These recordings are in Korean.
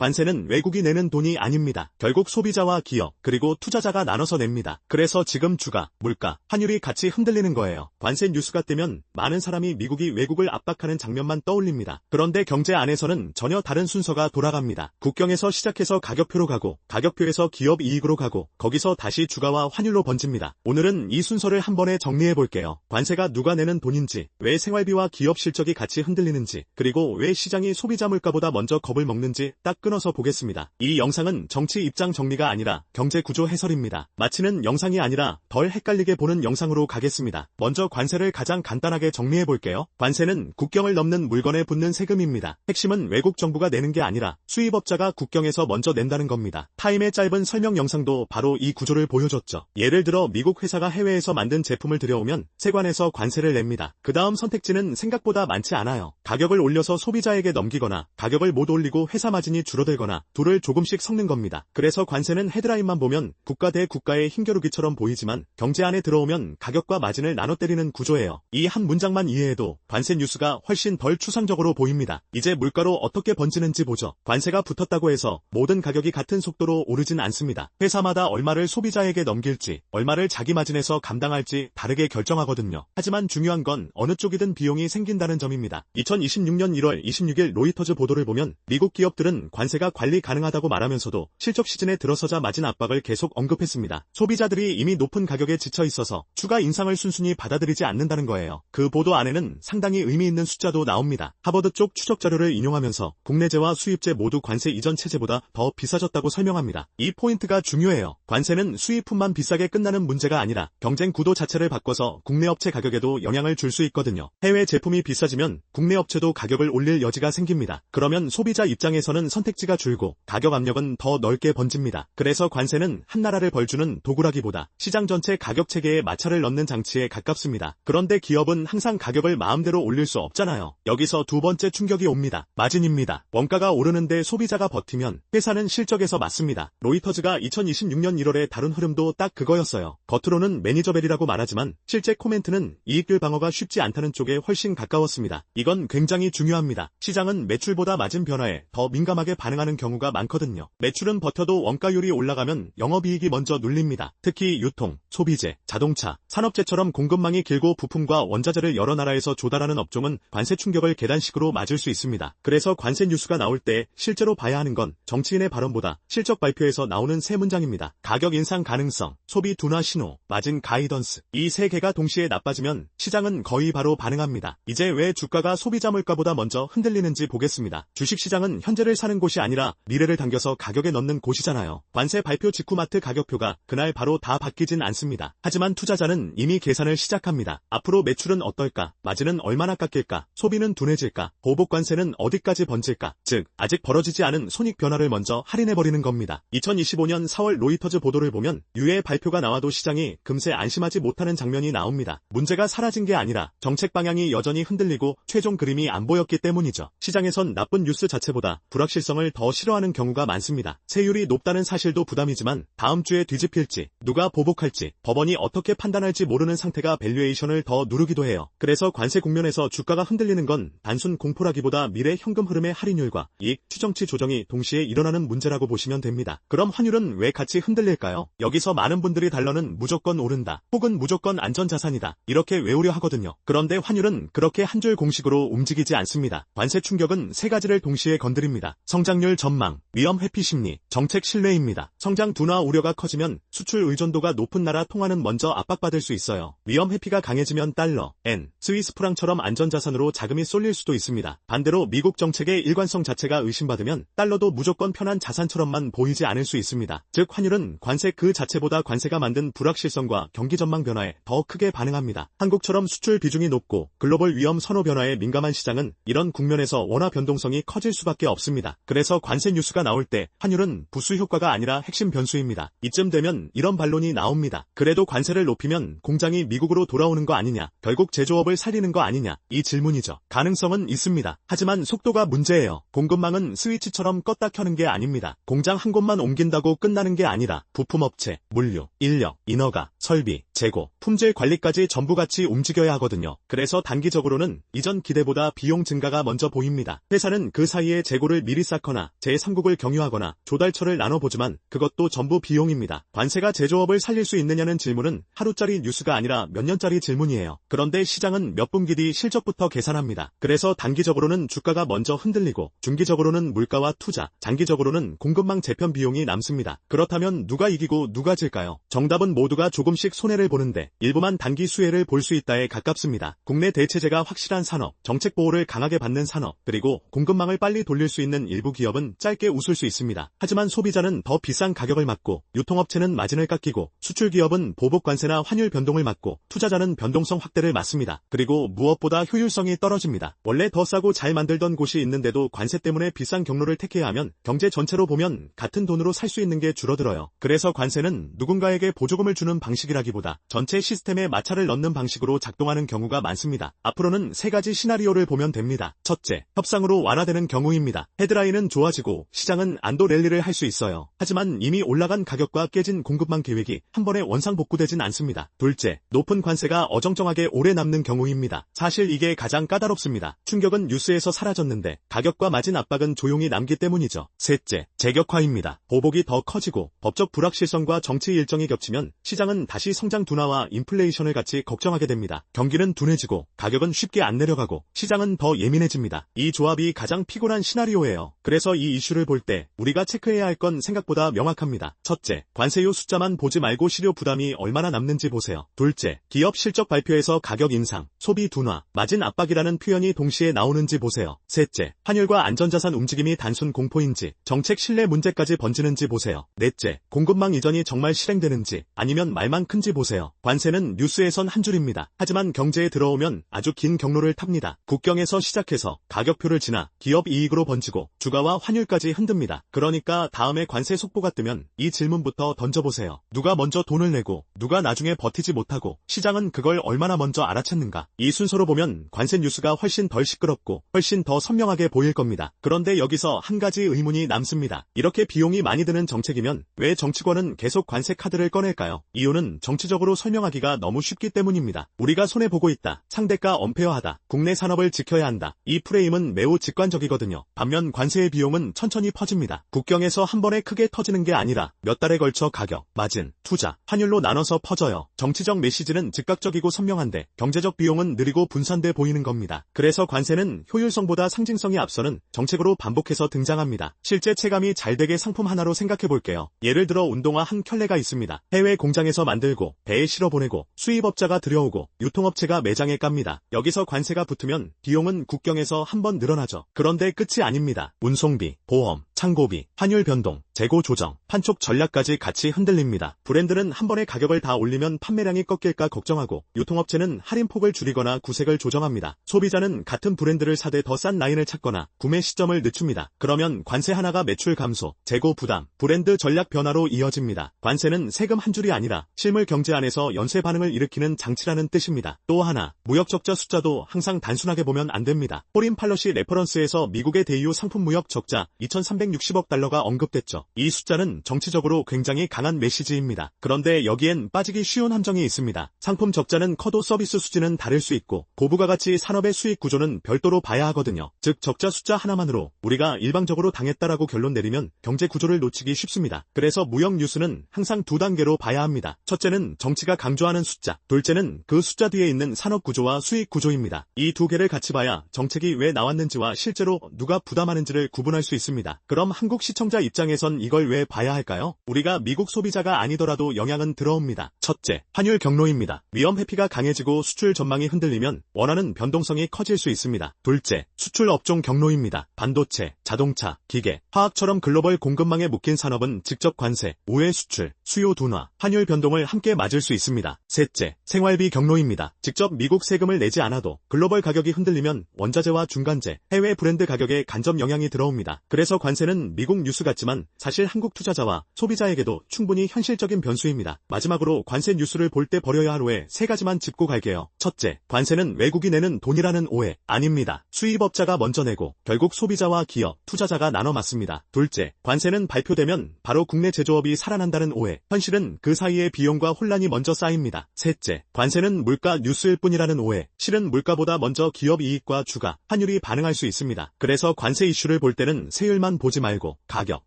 관세는 외국이 내는 돈이 아닙니다. 결국 소비자와 기업, 그리고 투자자가 나눠서 냅니다. 그래서 지금 주가, 물가, 환율이 같이 흔들리는 거예요. 관세 뉴스가 뜨면 많은 사람이 미국이 외국을 압박하는 장면만 떠올립니다. 그런데 경제 안에서는 전혀 다른 순서가 돌아갑니다. 국경에서 시작해서 가격표로 가고, 가격표에서 기업 이익으로 가고, 거기서 다시 주가와 환율로 번집니다. 오늘은 이 순서를 한 번에 정리해볼게요. 관세가 누가 내는 돈인지, 왜 생활비와 기업 실적이 같이 흔들리는지, 그리고 왜 시장이 소비자 물가보다 먼저 겁을 먹는지 딱 끊어서 보겠습니다. 이 영상은 정치 입장 정리가 아니라 경제 구조 해설입니다. 마치는 영상이 아니라 덜 헷갈리게 보는 영상으로 가겠습니다. 먼저 관세를 가장 간단하게 정리해볼게요. 관세는 국경을 넘는 물건에 붙는 세금입니다. 핵심은 외국 정부가 내는 게 아니라 수입업자가 국경에서 먼저 낸다는 겁니다. 타임의 짧은 설명 영상도 바로 이 구조를 보여줬죠. 예를 들어 미국 회사가 해외에서 만든 제품을 들여오면 세관에서 관세를 냅니다. 그 다음 선택지는 생각보다 많지 않아요. 가격을 올려서 소비자에게 넘기거나 가격을 못 올리고 회사 마진이 줄어들거나 둘을 조금씩 섞는 겁니다. 그래서 관세는 헤드라인만 보면 국가 대 국가의 힘겨루기처럼 보이지만 경제 안에 들어오면 가격과 마진을 나눠 때리는 구조예요. 이 한 문장만 이해해도 관세 뉴스가 훨씬 덜 추상적으로 보입니다. 이제 물가로 어떻게 번지는지 보죠. 관세가 붙었다고 해서 모든 가격이 같은 속도로 오르진 않습니다. 회사마다 얼마를 소비자에게 넘길지, 얼마를 자기 마진에서 감당할지 다르게 결정하거든요. 하지만 중요한 건 어느 쪽이든 비용이 생긴다는 점입니다. 2026년 1월 26일 로이터즈 보도를 보면 미국 기업들은 관세가 관리 가능하다고 말하면서도 실적 시즌에 들어서자 마진 압박을 계속 언급했습니다. 소비자들이 이미 높은 가격에 지쳐 있어서 추가 인상을 순순히 받아들이지 않는다는 거예요. 그 보도 안에는 상당히 의미 있는 숫자도 나옵니다. 하버드 쪽 추적 자료를 인용하면서 국내제와 수입제 모두 관세 이전 체제보다 더 비싸졌다고 설명합니다. 이 포인트가 중요해요. 관세는 수입품만 비싸게 끝나는 문제가 아니라 경쟁 구도 자체를 바꿔서 국내 업체 가격에도 영향을 줄 수 있거든요. 해외 제품이 비싸지면 국내 업체도 가격을 올릴 여지가 생깁니다. 그러면 소비자 입장에서는 선택지가 줄고 가격 압력은 더 넓게 번집니다. 그래서 관세는 한 나라를 벌주는 도구라기보다 시장 전체 가격 체계에 마찰을 넣는 장치에 가깝습니다. 그런데 기업은 항상 가격을 마음대로 올릴 수 없잖아요. 여기서 두 번째 충격이 옵니다. 마진입니다. 원가가 오르는데 소비자가 버티면 회사는 실적에서 맞습니다. 로이터즈가 2026년 1월에 다룬 흐름도 딱 그거였어요. 겉으로는 매니저벨이라고 말하지만 실제 코멘트는 이익률 방어가 쉽지 않다는 쪽에 훨씬 가까웠습니다. 이건 굉장히 중요합니다. 시장은 매출보다 마진 변화에 더 민감하게 반응하는 경우가 많거든요. 매출은 버텨도 원가율이 올라가면 영업이익이 먼저 눌립니다. 특히 유통, 소비재, 자동차, 산업재처럼 공급망이 길고 부품과 원자재를 여러 나라에서 조달하는 업종은 관세 충격을 계단식으로 맞을 수 있습니다. 그래서 관세 뉴스가 나올 때 실제로 봐야 하는 건 정치인의 발언보다 실적 발표에서 나오는 세 문장입니다. 가격 인상 가능성, 소비 둔화 신호, 마진 가이던스. 이 세 개가 동시에 나빠지면 시장은 거의 바로 반응합니다. 이제 왜 주가가 소비자 물가보다 먼저 흔들리는지 보겠습니다. 주식시장은 현재를 사는 곳이 아니라 미래를 당겨서 가격에 넣는 곳이잖아요. 관세 발표 직후 마트 가격표가 그날 바로 다 바뀌진 않습니다. 하지만 투자자는 이미 계산을 시작합니다. 앞으로 매출은 어떨까? 마진은 얼마나 깎일까? 소비는 둔해질까? 보복 관세는 어디까지 번질까? 즉, 아직 벌어지지 않은 손익 변화를 먼저 할인해버리는 겁니다. 2025년 4월 로이터즈 보도를 보면 유예 발표가 나와도 시장이 금세 안심하지 못하는 장면이 나옵니다. 문제가 사라진 게 아니라 정책 방향이 여전히 흔들리고 최종 그림이 안 보였기 때문이죠. 시장에선 나쁜 뉴스 자체보다 불확실성을 더 싫어하는 경우가 많습니다. 세율이 높다는 사실도 부담이지만 다음 주에 뒤집힐지, 누가 보복할지, 법원이 어떻게 판단할지 모르는 상태가 밸류에이션을 더 누르기도 해요. 그래서 관세 국면에서 주가가 흔들리는 건 단순 공포라기보다 미래 현금 흐름의 할인율과 이익 추정치 조정이 동시에 일어나는 문제라고 보시면 됩니다. 그럼 환율은 왜 같이 흔들릴까요? 여기서 많은 분들이 달러는 무조건 오른다, 혹은 무조건 안전자산이다, 이렇게 외우려 하거든요. 그런데 환율은 그렇게 한 줄 공식으로 움직이지 않습니다. 관세 충격은 세 가지를 동시에 건드립니다. 성장률 전망, 위험 회피 심리, 정책 신뢰입니다. 성장 둔화 우려가 커지면 수출 의존도가 높은 나라 통화는 먼저 압박받을 수 있어요. 위험 회피가 강해지면 달러, 엔, 스위스 프랑처럼 안전자산으로 자금이 쏠릴 수도 있습니다. 반대로 미국 정책의 일관성 자체가 의심받으면 달러도 무조건 편한 자산처럼만 보이지 않을 수 있습니다. 즉 환율은 관세 그 자체보다 관세가 만든 불확실성과 경기 전망 변화에 더 크게 반응합니다. 한국처럼 수출 비중이 높고 글로벌 위험 선호 변화에 민감한 시장은 이런 국면에서 원화 변동성이 커질 수밖에 없습니다. 그래서 관세 뉴스가 나올 때 환율은 부수 효과가 아니라 핵심 변수입니다. 이쯤 되면 이런 반론이 나옵니다. 그래도 관세를 높이면 공장이 미국으로 돌아오는 거 아니냐, 결국 제조업을 살리는 거 아니냐, 이 질문이죠. 가능성은 있습니다. 하지만 속도가 문제예요. 공급망은 스위치처럼 껐다 켜는 게 아닙니다. 공장 한 곳만 옮긴다고 끝나는 게 아니라 부품업체, 물류, 인력, 인허가, 설비, 재고, 품질 관리까지 전부 같이 움직여야 하거든요. 그래서 단기적으로는 이전 기대보다 비용 증가가 먼저 보입니다. 회사는 그 사이에 재고를 미리 쌓거나 제3국을 경유하거나 조달처를 나눠보지만 그것도 전부 비용입니다. 관세가 제조업을 살릴 수 있느냐는 질문은 하루짜리 뉴스가 아니라 몇 년짜리 질문이에요. 그런데 시장은 몇 분기 뒤 실적부터 계산합니다. 그래서 단기적으로는 주가가 먼저 흔들리고 중기적으로는 물가와 투자, 장기적으로는 공급망 재편 비용이 남습니다. 그렇다면 누가 이기고 누가 질까요? 정답은 모두가 조금씩 손해를 보는데 일부만 단기 수혜를 볼 수 있다에 가깝습니다. 국내 대체재가 확실한 산업, 정책 보호를 강하게 받는 산업, 그리고 공급망을 빨리 돌릴 수 있는 일부 기업은 짧게 웃을 수 있습니다. 하지만 소비자는 더 비싼 가격을 맞고 유통업체는 마진을 깎이고 수출 기업은 보복 관세나 환율 변동을 맞고 투자자는 변동성 확대를 맞습니다. 그리고 무엇보다 효율성이 떨어집니다. 원래 더 싸고 잘 만들던 곳이 있는데도 관세 때문에 비싼 경로를 택해야 하면 경제 전체로 보면 같은 돈으로 살 수 있는 게 줄어들어요. 그래서 관세는 누군가에게 보조금을 주는 방식이라기보다 전체 시스템에 마찰을 넣는 방식으로 작동하는 경우가 많습니다. 앞으로는 세 가지 시나리오를 보면 됩니다. 첫째, 협상으로 완화되는 경우입니다. 헤드라인은 좋아지고 시장은 안도 랠리를 할 수 있어요. 하지만 이미 올라간 가격과 깨진 공급망 계획이 한 번에 원상복구되진 않습니다. 둘째, 높은 관세가 어정쩡하게 오래 남는 경우입니다. 사실 이게 가장 까다롭습니다. 충격은 뉴스에서 사라졌는데 가격과 마진 압박은 조용히 남기 때문이죠. 셋째, 제격화입니다. 보복이 더 커지고 법적 불확실성과 정치 일정이 겹치면 시장은 다시 성장 둔화와 인플레이션을 같이 걱정하게 됩니다. 경기는 둔해지고 가격은 쉽게 안 내려가고 시장은 더 예민해집니다. 이 조합이 가장 피곤한 시나리오예요. 그래서 이 이슈를 볼 때 우리가 체크해야 할 건 생각보다 명확합니다. 첫째, 관세요 숫자만 보지 말고 실효 부담이 얼마나 남는지 보세요. 둘째, 기업 실적 발표에서 가격 인상, 소비 둔화, 마진 압박이라는 표현이 동시에 나오는지 보세요. 셋째, 환율과 안전자산 움직임이 단순 공포인지 정책 신뢰 문제까지 번지는지 보세요. 넷째, 공급망 이전이 정말 실행되는지 아니면 말만 큰지 보세요. 관세는 뉴스에선 한 줄입니다. 하지만 경제에 들어오면 아주 긴 경로를 탑니다. 국경에서 시작해서 가격표를 지나 기업 이익으로 번지고 주가와 환율까지 흔듭니다. 그러니까 다음에 관세 속보가 뜨면 이 질문부터 던져보세요. 누가 먼저 돈을 내고 누가 나중에 버티지 못하고 시장은 그걸 얼마나 먼저 알아챘는가? 이 순서로 보면 관세 뉴스가 훨씬 덜 시끄럽고 훨씬 더 선명하게 보일 겁니다. 그런데 여기서 한 가지 의문이 남습니다. 이렇게 비용이 많이 드는 정책이면 왜 정치권은 계속 관세 카드를 꺼낼까요? 이유는 정치적으로 설명하기가 너무 쉽기 때문입니다. 우리가 손해보고 있다. 상대가 언페어하다. 국내 산업을 지켜야 한다. 이 프레임은 매우 직관적이거든요. 반면 관세의 비용은 천천히 퍼집니다. 국경에서 한 번에 크게 터지는 게 아니라 몇 달에 걸쳐 가격, 마진, 투자, 환율로 나눠서 퍼져요. 정치적 메시지는 즉각적이고 선명한데 경제적 비용은 느리고 분산돼 보이는 겁니다. 그래서 관세는 효율성보다 상징성이 앞서는 정책으로 반복해서 등장합니다. 실제 체감이 잘 되게 상품 하나로 생각해 볼게요. 예를 들어 운동화 한 켤레가 있습니다. 해외 공장에서 만들고 배에 실어 보내고 수입업자가 들여오고 유통업체가 매장에 깝니다. 여기서 관세가 붙으면 비용은 국경에서 한 번 늘어나죠. 그런데 끝이 아닙니다. 운송비, 보험, 창고비, 환율 변동, 재고 조정, 판촉 전략까지 같이 흔들립니다. 브랜드는 한 번에 가격을 다 올리면 판매량이 꺾일까 걱정하고 유통업체는 할인폭을 줄이거나 구색을 조정합니다. 소비자는 같은 브랜드를 사되 더 싼 라인을 찾거나 구매 시점을 늦춥니다. 그러면 관세 하나가 매출 감소, 재고 부담, 브랜드 전략 변화로 이어집니다. 관세는 세금 한 줄이 아니라 실물 경제 안에서 연쇄 반응을 일으키는 장치라는 뜻입니다. 또 하나, 무역 적자 숫자도 항상 단순하게 보면 안 됩니다. 포린 팔러시 레퍼런스에서 미국의 대유 상품 무역 적자 2,360억 달러가 언급됐죠. 이 숫자는 정치적으로 굉장히 강한 메시지입니다. 그런데 여기엔 빠지기 쉬운 함정이 있습니다. 상품 적자는 커도 서비스 수지는 다를 수 있고 고부가가치 산업의 수익 구조는 별도로 봐야 하거든요. 즉 적자 숫자 하나만으로 우리가 일방적으로 당했다라고 결론 내리면 경제 구조를 놓치기 쉽습니다. 그래서 무역 뉴스는 항상 두 단계로 봐야 합니다. 첫째는 정치가 강조하는 숫자, 둘째는 그 숫자 뒤에 있는 산업 구조와 수익 구조입니다. 이 두 개를 같이 봐야 정책이 왜 나왔는지와 실제로 누가 부담하는지를 구분할 수 있습니다. 그럼 한국 시청자 입장에선 이걸 왜 봐야 할까요? 우리가 미국 소비자가 아니더라도 영향은 들어옵니다. 첫째, 환율 경로입니다. 위험 회피가 강해지고 수출 전망이 흔들리면 원하는 변동성이 커질 수 있습니다. 둘째, 수출 업종 경로입니다. 반도체, 자동차, 기계, 화학처럼 글로벌 공급망에 묶인 산업은 직접 관세, 우회 수출, 수요 둔화, 환율 변동을 함께 맞을 수 있습니다. 셋째, 생활비 경로입니다. 직접 미국 세금을 내지 않아도 글로벌 가격이 흔들리면 원자재와 중간재, 해외 브랜드 가격에 간접 영향이 들어옵니다. 그래서 관세는 미국 뉴스 같지만 사실 한국 투자자와 소비자에게도 충분히 현실적인 변수입니다. 마지막으로 관세 뉴스를 볼 때 버려야 할 오해 세 가지만 짚고 갈게요. 첫째, 관세는 외국이 내는 돈이라는 오해. 아닙니다. 수입업자가 먼저 내고 결국 소비자와 기업, 투자자가 나눠 맞습니다. 둘째, 관세는 발표되면 바로 국내 제조업이 살아난다는 오해. 둘째, 현실은 그 사이에 비용과 혼란이 먼저 쌓입니다. 셋째, 관세는 물가 뉴스일 뿐이라는 오해. 실은 물가보다 먼저 기업 이익과 주가, 환율이 반응할 수 있습니다. 그래서 관세 이슈를 볼 때는 세율만 보지 말고 가격,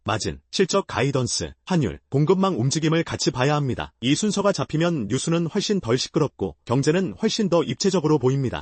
마진, 실적 가이던스, 환율, 공급망 움직임을 같이 봐야 합니다. 이 순서가 잡히면 뉴스는 훨씬 덜 시끄럽고 경제는 훨씬 더 입체적으로 보입니다.